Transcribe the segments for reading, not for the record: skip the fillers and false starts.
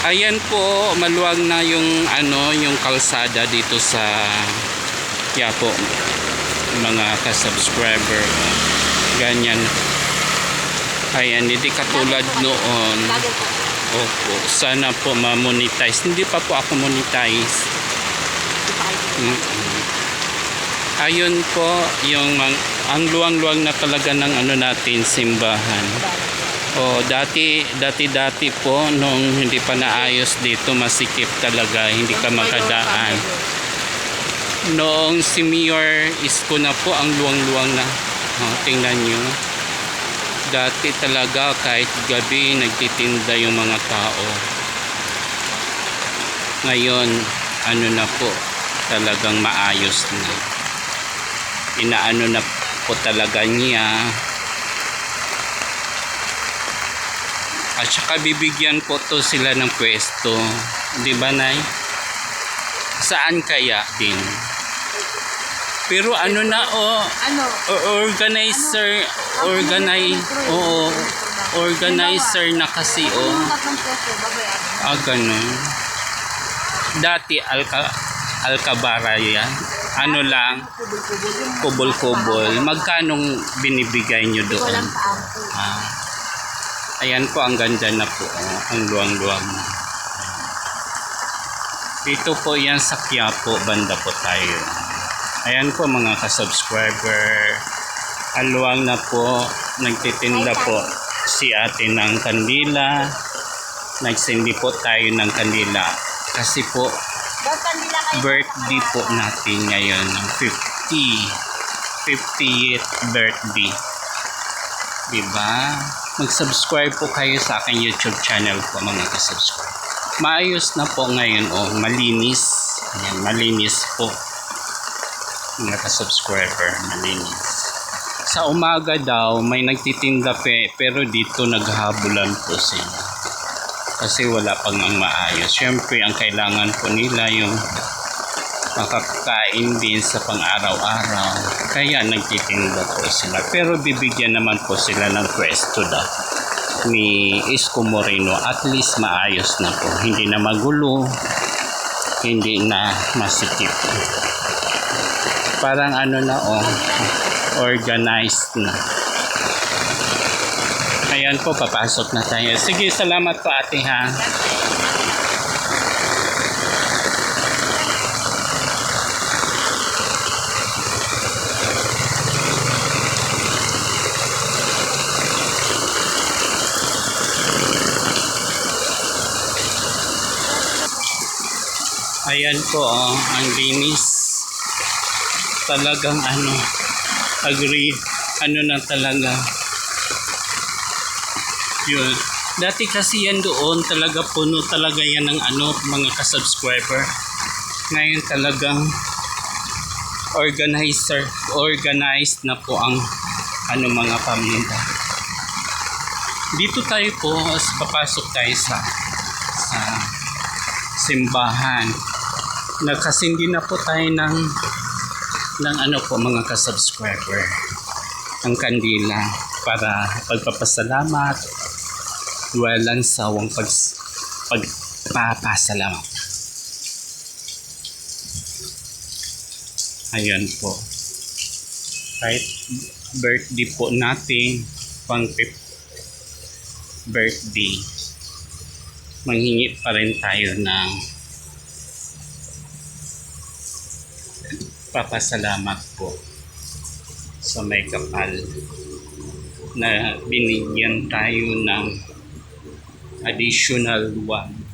Ayan po, maluwag na yung yung kalsada dito sa Quiapo, mga ka-subscriber. Ganyan. Ayan, hindi katulad noon. Opo, sana po ma-monetize. Hindi pa po ako monetize. Ayun po, yung ang luwang-luwang na talaga ng natin, simbahan. Dati po nung hindi pa naayos dito, masikip talaga, hindi ka makadaan. Noong si Mayor Isko na po, ang luwang-luwang na. Tingnan nyo. Dati talaga kahit gabi nagtitinda yung mga tao. Ngayon, na po, talagang maayos na. Inaano na po talaga niya. At saka bibigyan po to sila ng pwesto. Di ba, Nay? Saan kaya din? Pero organizer na kasi, ganun. Dati Alcabara yan. Lang, kubol-kubol. Magkanong binibigay nyo doon? Ayan po, ang ganda na po. Ang luwang-luwang na. Dito po yan sa Quiapo, banda po tayo. Ayan po mga ka-subscriber. Ang luwang na po. Nagtitinda po si ate ng kandila. Nagsindi po tayo ng kandila. Kasi po, birthday po natin ngayon. 50th birthday. Diba? Mag-subscribe po kayo sa aking YouTube channel po mga ka-subscribe. Maayos na po ngayon, malinis. Ayan, malinis po mga ka-subscriber, malinis. Sa umaga daw may nagtitinda pero dito naghabulan po sila kasi wala pang ang maayos. Syempre ang kailangan po nila yung makakain din sa pang-araw-araw, kaya nagtitinda po sila, pero bibigyan naman po sila ng pwesto daw ni Isko Moreno. At least maayos na po, hindi na magulo, hindi na masikip, parang organized na. Ayan po, papasok na tayo. Sige, salamat po ate ha. Ayan po, ang linis. Talagang agree, na talaga. Yun. Dati kasi yan doon, talaga puno talaga yan ng mga ka-subscriber. Ngayon talagang organized na po ang mga paminda. Dito tayo po, papasok tayo sa simbahan. Nagkasindi na po tayo ng mga ka-subscriber ang kandila para pagpapasalamat, walang sawang pagpapasalamat. Ayan po, kahit birthday po natin, pang 5th birthday, manghingi pa rin tayo ng papasalamat po sa may kapal na binigyan tayo ng additional 1.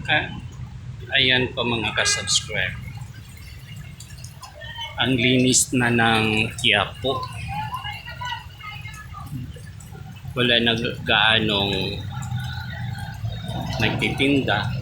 Ah, ayan po mga ka-subscribe. Ang linis na ng Quiapo. Wala na gaanong nagtitinda.